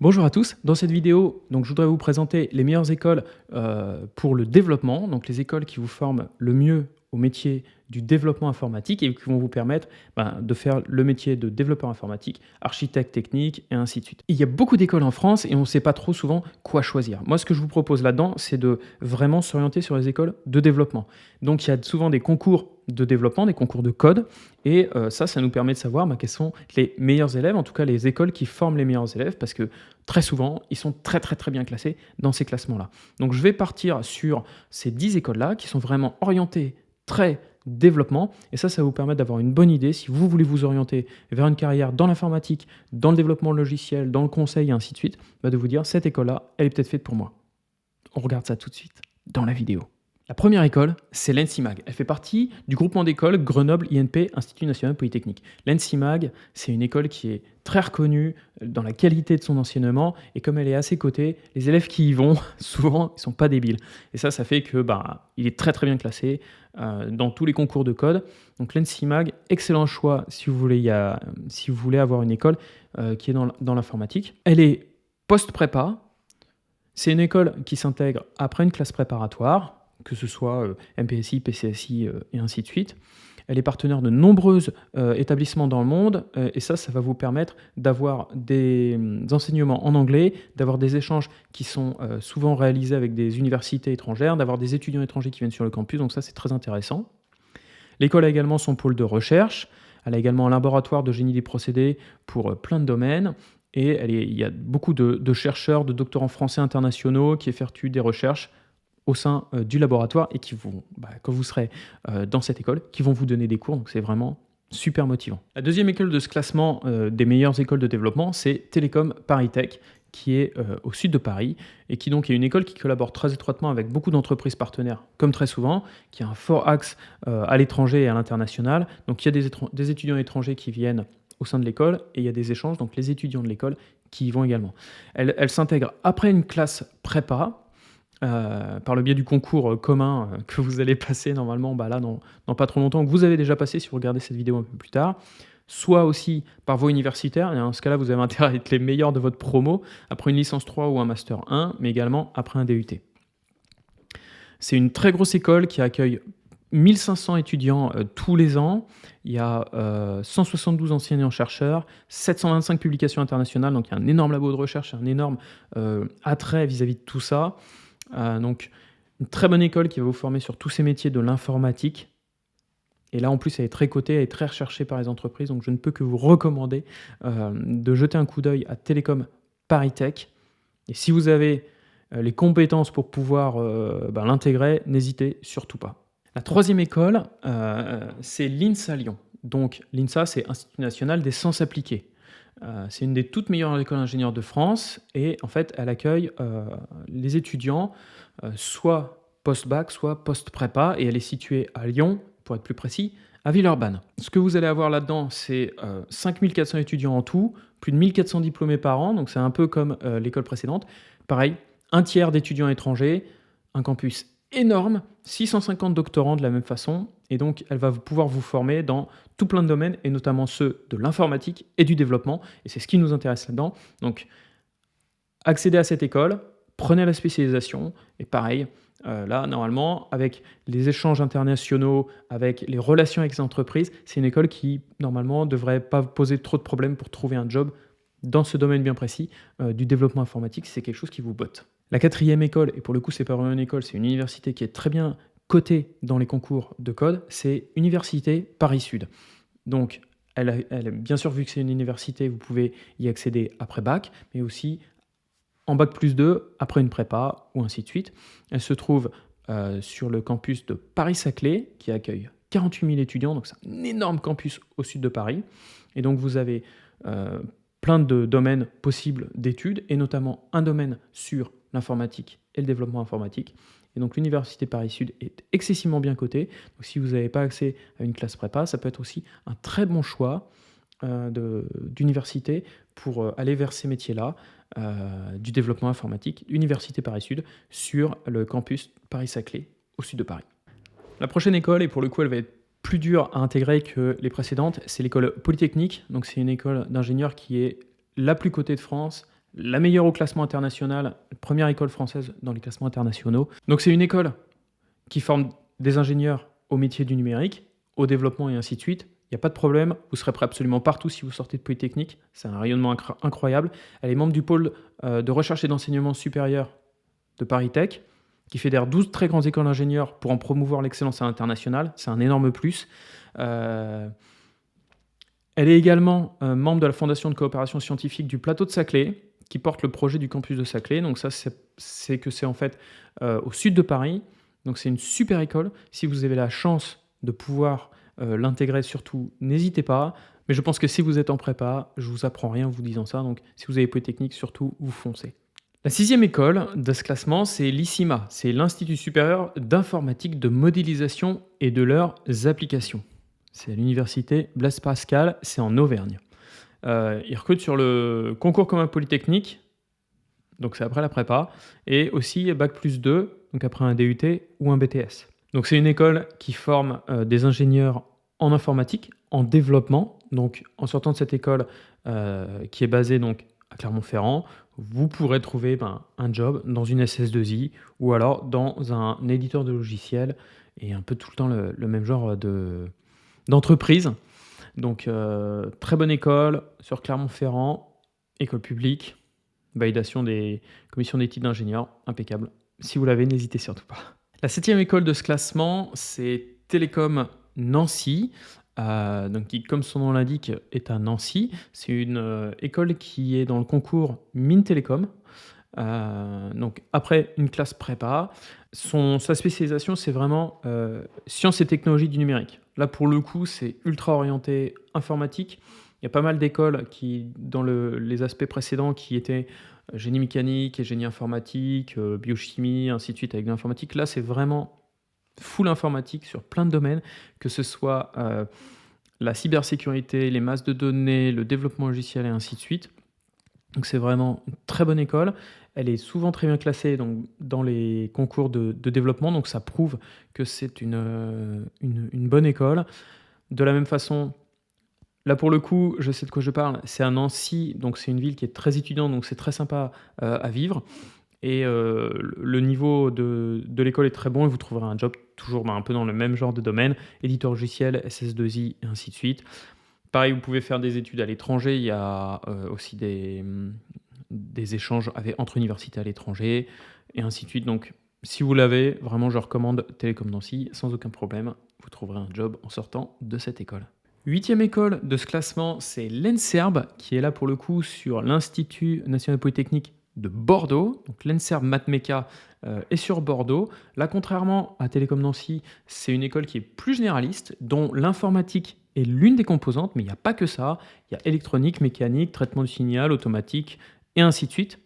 Bonjour à tous, dans cette vidéo, je voudrais vous présenter les meilleures écoles pour le développement, donc les écoles qui vous forment le mieux au métier du développement informatique et qui vont vous permettre de faire le métier de développeur informatique, architecte technique et ainsi de suite. Il y a beaucoup d'écoles en France et on ne sait pas trop souvent quoi choisir. Moi, ce que je vous propose là-dedans, c'est de vraiment s'orienter sur les écoles de développement. Donc, il y a souvent des concours de développement, des concours de code, et ça nous permet de savoir quels sont les meilleurs élèves, en tout cas les écoles qui forment les meilleurs élèves, parce que très souvent, ils sont très bien classés dans ces classements-là. Donc je vais partir sur ces 10 écoles-là qui sont vraiment orientées très développement, et ça va vous permettre d'avoir une bonne idée si vous voulez vous orienter vers une carrière dans l'informatique, dans le développement logiciel, dans le conseil et ainsi de suite, de vous dire cette école-là, elle est peut-être faite pour moi. On regarde ça tout de suite dans la vidéo. La première école, c'est l'ENSIMAG. Elle fait partie du groupement d'écoles Grenoble INP, Institut National Polytechnique. L'ENSIMAG, c'est une école qui est très reconnue dans la qualité de son enseignement, et comme elle est à ses côtés, les élèves qui y vont, souvent, ils ne sont pas débiles. Et ça fait que il est très bien classé dans tous les concours de code. Donc l'ENSIMAG, excellent choix si vous voulez avoir une école qui est dans l'informatique. Elle est post-prépa. C'est une école qui s'intègre après une classe préparatoire, que ce soit MPSI, PCSI et ainsi de suite. Elle est partenaire de nombreux établissements dans le monde, et ça va vous permettre d'avoir des enseignements en anglais, d'avoir des échanges qui sont souvent réalisés avec des universités étrangères, d'avoir des étudiants étrangers qui viennent sur le campus, donc ça c'est très intéressant. L'école a également son pôle de recherche, elle a également un laboratoire de génie des procédés pour plein de domaines, et il y a beaucoup de chercheurs, de doctorants français internationaux qui effectuent des recherches au sein du laboratoire et qui vont, quand vous serez dans cette école, qui vont vous donner des cours, donc c'est vraiment super motivant. La deuxième école de ce classement des meilleures écoles de développement, c'est Télécom Paris Tech, qui est au sud de Paris, et qui donc est une école qui collabore très étroitement avec beaucoup d'entreprises partenaires, comme très souvent, qui a un fort axe à l'étranger et à l'international. Donc il y a des étudiants étrangers qui viennent au sein de l'école, et il y a des échanges, donc les étudiants de l'école qui y vont également. Elle s'intègre après une classe prépa, par le biais du concours commun que vous allez passer normalement là dans pas trop longtemps, que vous avez déjà passé si vous regardez cette vidéo un peu plus tard, soit aussi par voie universitaire, et dans ce cas-là vous avez intérêt à être les meilleurs de votre promo après une licence 3 ou un master 1, mais également après un DUT. C'est une très grosse école qui accueille 1500 étudiants tous les ans. Il y a 172 enseignants-chercheurs, 725 publications internationales, donc il y a un énorme labo de recherche, un énorme attrait vis-à-vis de tout ça. Donc une très bonne école qui va vous former sur tous ces métiers de l'informatique. Et là, en plus, elle est très cotée, elle est très recherchée par les entreprises, donc je ne peux que vous recommander de jeter un coup d'œil à Télécom Paris Tech. Et si vous avez les compétences pour pouvoir l'intégrer, n'hésitez surtout pas. La troisième école, c'est l'INSA Lyon. Donc l'INSA, c'est Institut National des Sciences Appliquées. C'est une des toutes meilleures écoles d'ingénieurs de France, et en fait, elle accueille les étudiants soit post-bac, soit post-prépa, et elle est située à Lyon, pour être plus précis, à Villeurbanne. Ce que vous allez avoir là-dedans, c'est 5400 étudiants en tout, plus de 1400 diplômés par an, donc c'est un peu comme l'école précédente. Pareil, un tiers d'étudiants étrangers, un campus énorme, 650 doctorants de la même façon, et donc elle va pouvoir vous former dans tout plein de domaines, et notamment ceux de l'informatique et du développement, et c'est ce qui nous intéresse là-dedans. Donc accédez à cette école, prenez la spécialisation, et pareil, là, normalement, avec les échanges internationaux, avec les relations avec les entreprises, c'est une école qui, normalement, ne devrait pas vous poser trop de problèmes pour trouver un job dans ce domaine bien précis du développement informatique, si c'est quelque chose qui vous botte. La quatrième école, et pour le coup, c'est pas vraiment une école, c'est une université qui est très bien cotée dans les concours de code, c'est Université Paris Sud. Donc, bien sûr, vu que c'est une université, vous pouvez y accéder après bac, mais aussi en bac plus 2, après une prépa, ou ainsi de suite. Elle se trouve sur le campus de Paris-Saclay, qui accueille 48 000 étudiants, donc c'est un énorme campus au sud de Paris. Et donc vous avez plein de domaines possibles d'études, et notamment un domaine sur l'informatique et le développement informatique. Et donc l'Université Paris-Sud est excessivement bien cotée. Donc si vous n'avez pas accès à une classe prépa, ça peut être aussi un très bon choix d'université pour aller vers ces métiers-là, du développement informatique, Université Paris-Sud, sur le campus Paris-Saclay, au sud de Paris. La prochaine école, et pour le coup elle va être plus dure à intégrer que les précédentes, c'est l'école Polytechnique. Donc c'est une école d'ingénieurs qui est la plus cotée de France, la meilleure au classement international, première école française dans les classements internationaux. Donc c'est une école qui forme des ingénieurs au métier du numérique, au développement et ainsi de suite. Il n'y a pas de problème, vous serez prêt absolument partout si vous sortez de Polytechnique, c'est un rayonnement incroyable. Elle est membre du pôle de recherche et d'enseignement supérieur de Paris Tech, qui fédère 12 très grandes écoles d'ingénieurs pour en promouvoir l'excellence à l'international, c'est un énorme plus. Elle est également membre de la Fondation de coopération scientifique du plateau de Saclay, qui porte le projet du campus de Saclay. Donc ça, c'est en fait au sud de Paris. Donc c'est une super école. Si vous avez la chance de pouvoir l'intégrer, surtout, n'hésitez pas. Mais je pense que si vous êtes en prépa, je vous apprends rien en vous disant ça. Donc si vous avez Polytechnique, surtout, vous foncez. La 6e école de ce classement, c'est l'ICIMA. C'est l'Institut supérieur d'informatique, de modélisation et de leurs applications. C'est à l'université Blaise Pascal, c'est en Auvergne. Ils recrutent sur le concours commun Polytechnique, donc c'est après la prépa, et aussi Bac+2, donc après un DUT ou un BTS. Donc c'est une école qui forme des ingénieurs en informatique, en développement. Donc en sortant de cette école qui est basée donc à Clermont-Ferrand, vous pourrez trouver un job dans une SS2I ou alors dans un éditeur de logiciels et un peu tout le temps le même genre d'entreprise. Donc très bonne école sur Clermont-Ferrand, école publique, validation des commissions d'éthique d'ingénieurs, impeccable. Si vous l'avez, n'hésitez surtout pas. La 7e école de ce classement, c'est Télécom Nancy, donc qui, comme son nom l'indique, est à Nancy. C'est une école qui est dans le concours Mines Télécom. Donc après une classe prépa, sa spécialisation, c'est vraiment sciences et technologies du numérique. Là, pour le coup, c'est ultra orienté informatique. Il y a pas mal d'écoles qui, dans les aspects précédents, qui étaient génie mécanique et génie informatique, biochimie, ainsi de suite, avec de l'informatique. Là, c'est vraiment full informatique sur plein de domaines, que ce soit la cybersécurité, les masses de données, le développement logiciel et ainsi de suite. Donc c'est vraiment une très bonne école. Elle est souvent très bien classée donc, dans les concours de développement, donc ça prouve que c'est une bonne école. De la même façon, là pour le coup, je sais de quoi je parle, c'est à Nancy, donc c'est une ville qui est très étudiante, donc c'est très sympa à vivre. Et le niveau de l'école est très bon et vous trouverez un job toujours un peu dans le même genre de domaine, éditeur logiciel, SS2I et ainsi de suite. Pareil, vous pouvez faire des études à l'étranger, il y a aussi des échanges entre universités à l'étranger et ainsi de suite. Donc si vous l'avez, vraiment je recommande Télécom Nancy sans aucun problème, vous trouverez un job en sortant de cette école. 8e école de ce classement, c'est l'ENSERB, qui est là pour le coup sur l'Institut national polytechnique de Bordeaux. Donc l'ENSERB Matmeca est sur Bordeaux. Là, contrairement à Télécom Nancy, c'est une école qui est plus généraliste, dont l'informatique est l'une des composantes, mais il n'y a pas que ça. Il y a électronique, mécanique, traitement du signal, automatique, et ainsi de suite.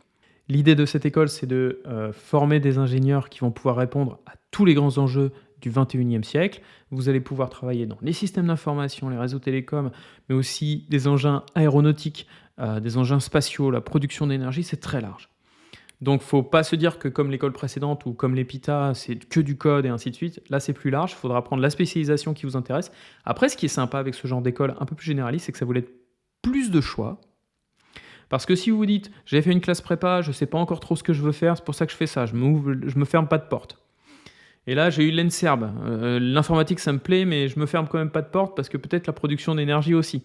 L'idée de cette école, c'est de former des ingénieurs qui vont pouvoir répondre à tous les grands enjeux du 21e siècle. Vous allez pouvoir travailler dans les systèmes d'information, les réseaux télécoms, mais aussi des engins aéronautiques, des engins spatiaux, la production d'énergie, c'est très large. Donc, il ne faut pas se dire que comme l'école précédente ou comme l'EPITA, c'est que du code et ainsi de suite. Là, c'est plus large. Il faudra prendre la spécialisation qui vous intéresse. Après, ce qui est sympa avec ce genre d'école un peu plus généraliste, c'est que ça vous laisse plus de choix. Parce que si vous vous dites, j'ai fait une classe prépa, je ne sais pas encore trop ce que je veux faire, c'est pour ça que je fais ça, je me ferme pas de porte. Et là, j'ai eu l'ENSERB. L'informatique, ça me plaît, mais je me ferme quand même pas de porte parce que peut-être la production d'énergie aussi.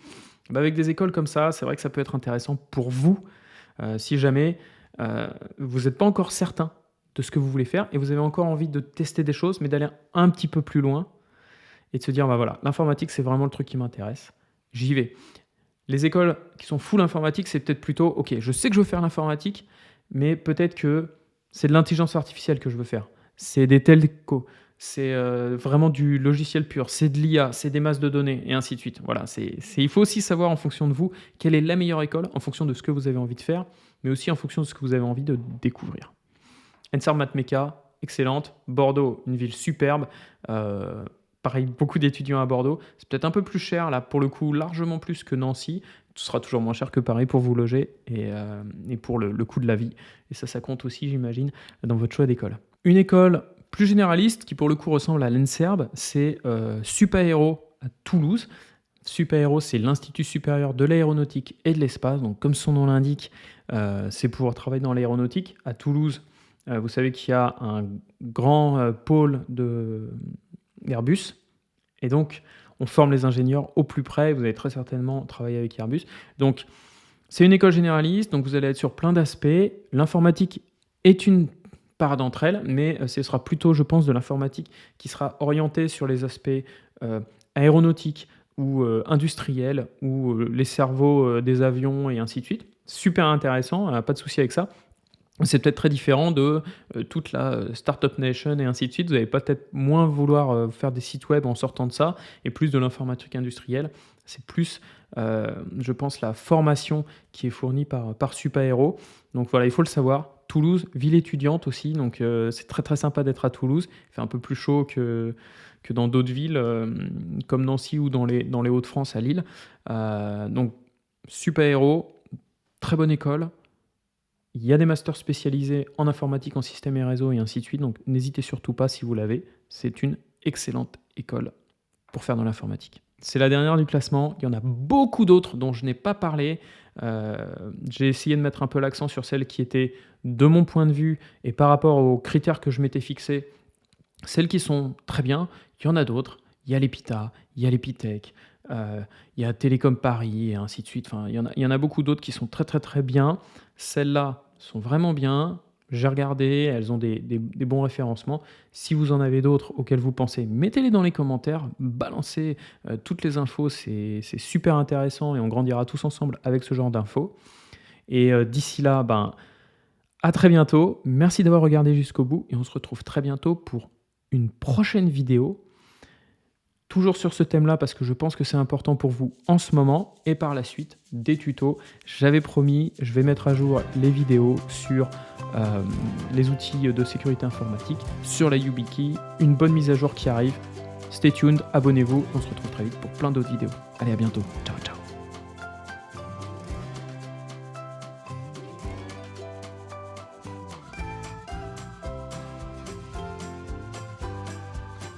Avec des écoles comme ça, c'est vrai que ça peut être intéressant pour vous, si jamais vous n'êtes pas encore certain de ce que vous voulez faire et vous avez encore envie de tester des choses, mais d'aller un petit peu plus loin et de se dire, voilà, l'informatique, c'est vraiment le truc qui m'intéresse. J'y vais. Les écoles qui sont full informatique, c'est peut-être plutôt, ok, je sais que je veux faire l'informatique, mais peut-être que c'est de l'intelligence artificielle que je veux faire. C'est des telcos, c'est vraiment du logiciel pur, c'est de l'IA, c'est des masses de données, et ainsi de suite. Voilà, il faut aussi savoir en fonction de vous quelle est la meilleure école, en fonction de ce que vous avez envie de faire, mais aussi en fonction de ce que vous avez envie de découvrir. ENSERB Matmeca, excellente. Bordeaux, une ville superbe. Pareil, beaucoup d'étudiants à Bordeaux. C'est peut-être un peu plus cher, là, pour le coup, largement plus que Nancy. Ce sera toujours moins cher que Paris pour vous loger et pour le coût de la vie. Et ça compte aussi, j'imagine, dans votre choix d'école. Une école plus généraliste, qui pour le coup ressemble à l'ENSERB, c'est Supaéro à Toulouse. Supaéro, c'est l'Institut supérieur de l'aéronautique et de l'espace. Donc, comme son nom l'indique, c'est pour travailler dans l'aéronautique. À Toulouse, vous savez qu'il y a un grand, pôle d'Airbus et donc on forme les ingénieurs au plus près. Vous allez très certainement travailler avec Airbus. Donc c'est une école généraliste, donc vous allez être sur plein d'aspects. L'informatique est une part d'entre elles, mais ce sera plutôt, je pense, de l'informatique qui sera orientée sur les aspects aéronautiques ou industriels ou les cerveaux des avions et ainsi de suite. Super intéressant, pas de souci avec ça. C'est peut-être très différent de toute la Startup Nation et ainsi de suite. Vous allez peut-être moins vouloir faire des sites web en sortant de ça et plus de l'informatique industrielle. C'est plus, je pense, la formation qui est fournie par Supaéro. Donc voilà, il faut le savoir. Toulouse, ville étudiante aussi, donc c'est très très sympa d'être à Toulouse. Il fait un peu plus chaud que dans d'autres villes comme Nancy ou dans les Hauts-de-France à Lille. Donc Supaéro, très bonne école. Il y a des masters spécialisés en informatique, en système et réseau et ainsi de suite. Donc n'hésitez surtout pas si vous l'avez. C'est une excellente école pour faire de l'informatique. C'est la dernière du classement. Il y en a beaucoup d'autres dont je n'ai pas parlé. J'ai essayé de mettre un peu l'accent sur celles qui étaient, de mon point de vue, et par rapport aux critères que je m'étais fixés, celles qui sont très bien. Il y en a d'autres. Il y a l'EPITA, il y a l'EPITech, il y a Télécom Paris et ainsi de suite. Enfin, il y en a beaucoup d'autres qui sont très très très bien. Celles-là sont vraiment bien. J'ai regardé, elles ont des bons référencements. Si vous en avez d'autres auxquels vous pensez, mettez-les dans les commentaires, balancez toutes les infos, c'est super intéressant et on grandira tous ensemble avec ce genre d'infos. Et d'ici là, à très bientôt. Merci d'avoir regardé jusqu'au bout et on se retrouve très bientôt pour une prochaine vidéo. Toujours sur ce thème-là parce que je pense que c'est important pour vous en ce moment et par la suite des tutos. J'avais promis, je vais mettre à jour les vidéos sur les outils de sécurité informatique, sur la YubiKey, une bonne mise à jour qui arrive. Stay tuned, abonnez-vous, on se retrouve très vite pour plein d'autres vidéos. Allez, à bientôt. Ciao, ciao.